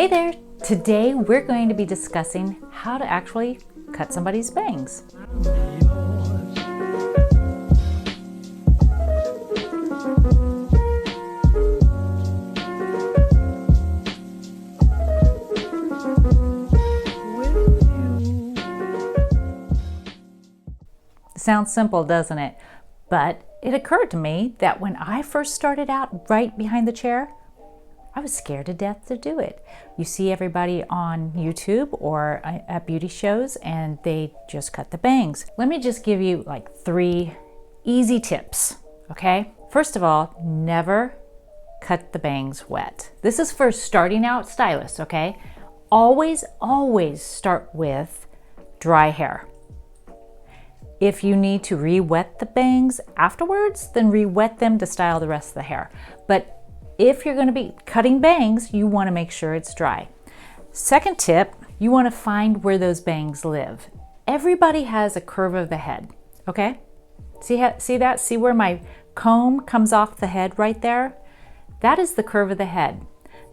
Hey there! Today we're going to be discussing how to actually cut somebody's bangs. Sounds simple, doesn't it? But it occurred to me that when I first started out right behind the chair, I was scared to death to do it. You see everybody on YouTube or at beauty shows and they just cut the bangs. Let me just give you like 3 easy tips, okay? First of all, never cut the bangs wet. This is for starting out stylists, okay? Always start with dry hair. If you need to re-wet the bangs afterwards, then re-wet them to style the rest of the hair. But if you're going to be cutting bangs, you want to make sure it's dry. Second tip, you want to find where those bangs live. Everybody has a curve of the head, okay? See that? See where my comb comes off the head right there? That is the curve of the head.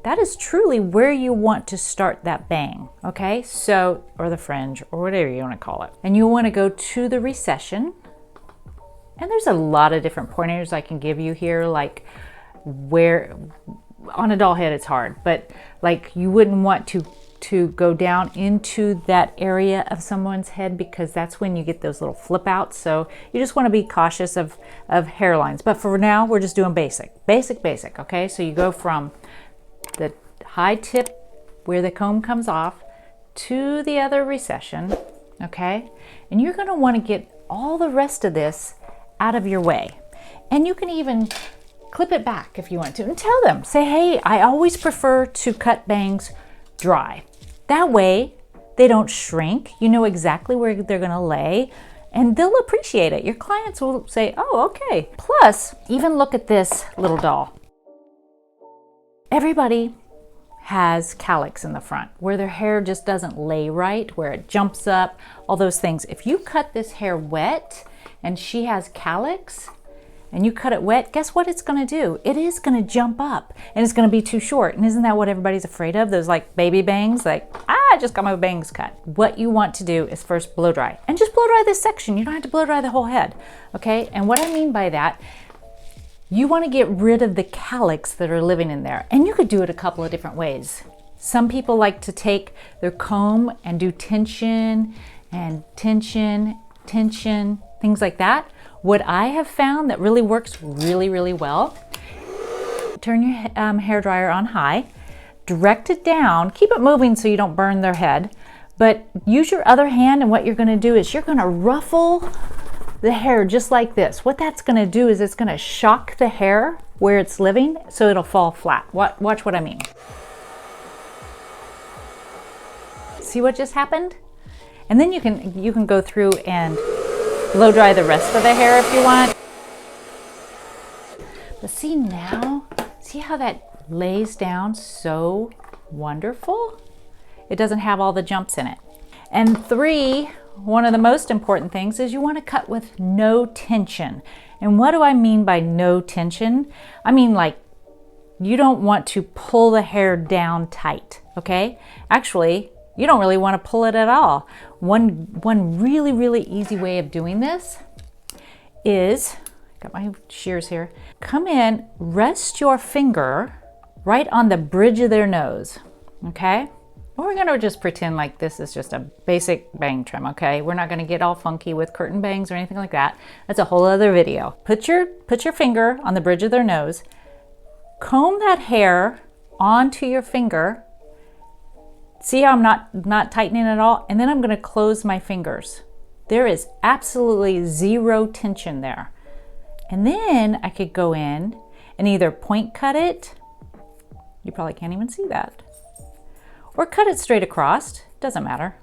That is truly where you want to start that bang, okay? So, or the fringe, or whatever you want to call it. And you want to go to the recession. And there's a lot of different pointers I can give you here, like where, on a doll head it's hard, but like you wouldn't want to go down into that area of someone's head because that's when you get those little flip outs. So you just want to be cautious of hairlines. But for now, we're just doing basic, okay? So you go from the high tip where the comb comes off to the other recession, okay? And you're gonna wanna get all the rest of this out of your way. And you can even clip it back if you want to and tell them, say, hey, I always prefer to cut bangs dry. That way they don't shrink. You know exactly where they're gonna lay and they'll appreciate it. Your clients will say, oh, okay. Plus, even look at this little doll. Everybody has cowlicks in the front where their hair just doesn't lay right, where it jumps up, all those things. If you cut this hair wet and she has cowlicks and you cut it wet, guess what it's gonna do? It is gonna jump up and it's gonna be too short. And isn't that what everybody's afraid of? Those like baby bangs, like, I just got my bangs cut. What you want to do is first blow dry. And just blow dry this section. You don't have to blow dry the whole head, okay? And what I mean by that, you want to get rid of the cowlicks that are living in there. And you could do it a couple of different ways. Some people like to take their comb and do tension and tension, things like that. What I have found that really works really well, turn your hair dryer on high, direct it down, keep it moving so you don't burn their head, but use your other hand and what you're going to do is you're going to ruffle the hair just like this. What that's going to do is it's going to shock the hair where it's living so it'll fall flat. Watch what I mean. See what just happened? And then you can go through and blow dry the rest of the hair if you want. But see now, see how that lays down so wonderful? It doesn't have all the jumps in it. And 3, one of the most important things is you want to cut with no tension. And what do I mean by no tension? I mean like you don't want to pull the hair down tight, okay? Actually, you don't really want to pull it at all. One really easy way of doing this is, got my shears here, come in, rest your finger right on the bridge of their nose, okay? We're gonna just pretend like this is just a basic bang trim, okay? We're not gonna get all funky with curtain bangs or anything like that. That's a whole other video. Put your finger on the bridge of their nose, comb that hair onto your finger. See how I'm not tightening at all? And then I'm gonna close my fingers. There is absolutely 0 tension there. And then I could go in and either point cut it, you probably can't even see that, or cut it straight across, doesn't matter.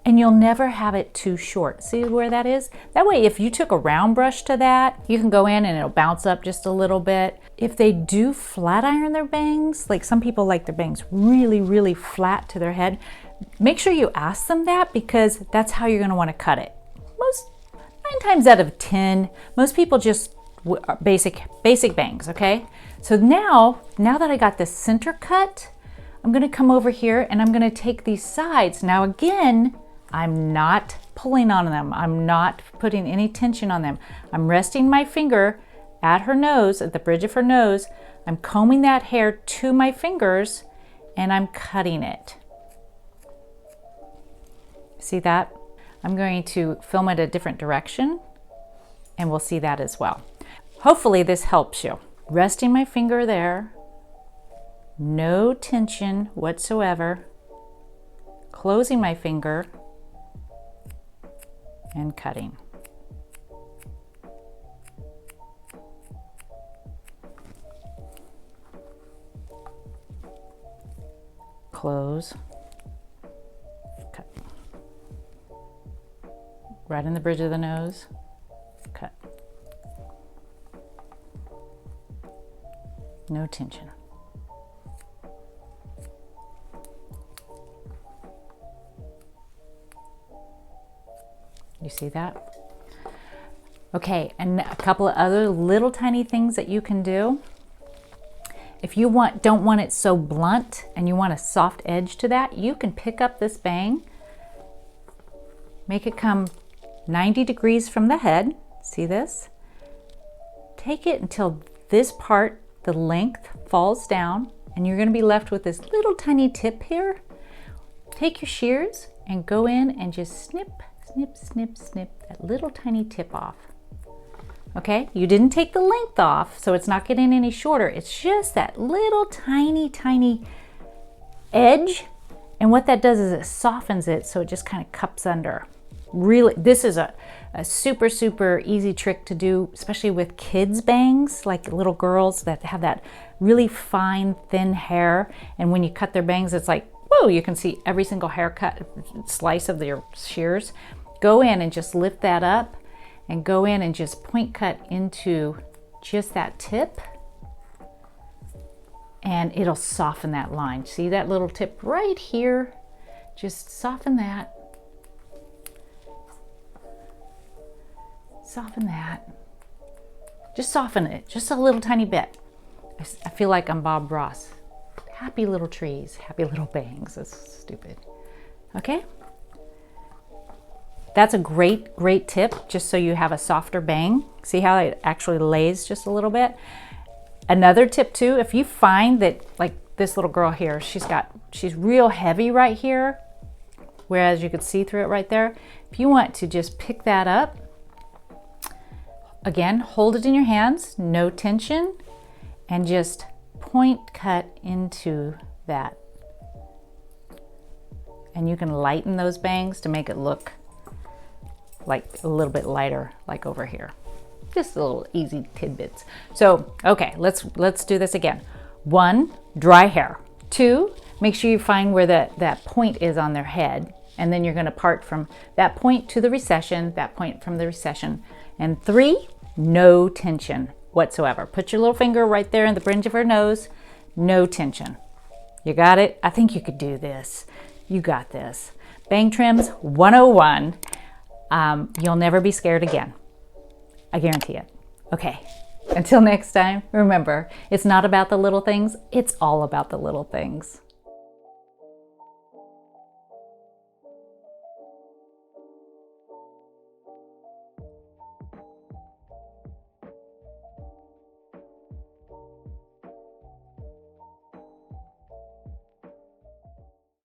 And you'll never have it too short. See where that is? That way, if you took a round brush to that, you can go in and it'll bounce up just a little bit. If they do flat iron their bangs, like some people like their bangs really flat to their head, make sure you ask them that because that's how you're gonna wanna cut it. 9 times out of 10, most people just basic bangs, okay? So now that I got this center cut, I'm gonna come over here and I'm gonna take these sides. Now again, I'm not pulling on them. I'm not putting any tension on them. I'm resting my finger at her nose, at the bridge of her nose. I'm combing that hair to my fingers and I'm cutting it. See that? I'm going to film it a different direction and we'll see that as well. Hopefully this helps you. Resting my finger there, no tension whatsoever, closing my finger and cutting. Close, cut. Right in the bridge of the nose, cut. No tension. You see that? Okay, and a couple of other little tiny things that you can do. If you don't want it so blunt and you want a soft edge to that, you can pick up this bang, make it come 90 degrees from the head. See this? Take it until this part, the length, falls down, and you're going to be left with this little tiny tip here. Take your shears and go in and just snip, snip, snip, snip that little tiny tip off. Okay, you didn't take the length off, so it's not getting any shorter. It's just that little tiny, tiny edge. And what that does is it softens it so it just kind of cups under. Really, this is a super, super easy trick to do, especially with kids' bangs, like little girls that have that really fine, thin hair. And when you cut their bangs, it's like, whoa, you can see every single haircut slice of their shears. Go in and just lift that up and go in and just point cut into just that tip, and it'll soften that line. See that little tip right here? Just soften that. Soften that. Just soften it, just a little tiny bit. I feel like I'm Bob Ross. Happy little trees, happy little bangs. That's stupid. Okay? That's a great, great tip, just so you have a softer bang. See how it actually lays just a little bit? Another tip too, if you find that, like this little girl here, she's real heavy right here, whereas you could see through it right there. If you want to just pick that up, again, hold it in your hands, no tension, and just point cut into that. And you can lighten those bangs to make it look like a little bit lighter, like over here. Just a little easy tidbits. So, okay, let's do this again. 1, dry hair. 2, make sure you find where that point is on their head, and then you're gonna part from that point to the recession, that point from the recession. And 3, no tension whatsoever. Put your little finger right there in the bridge of her nose, no tension. You got it? I think you could do this. You got this. Bang Trims 101. You'll never be scared again. I guarantee it. Okay, until next time, remember, it's not about the little things, it's all about the little things.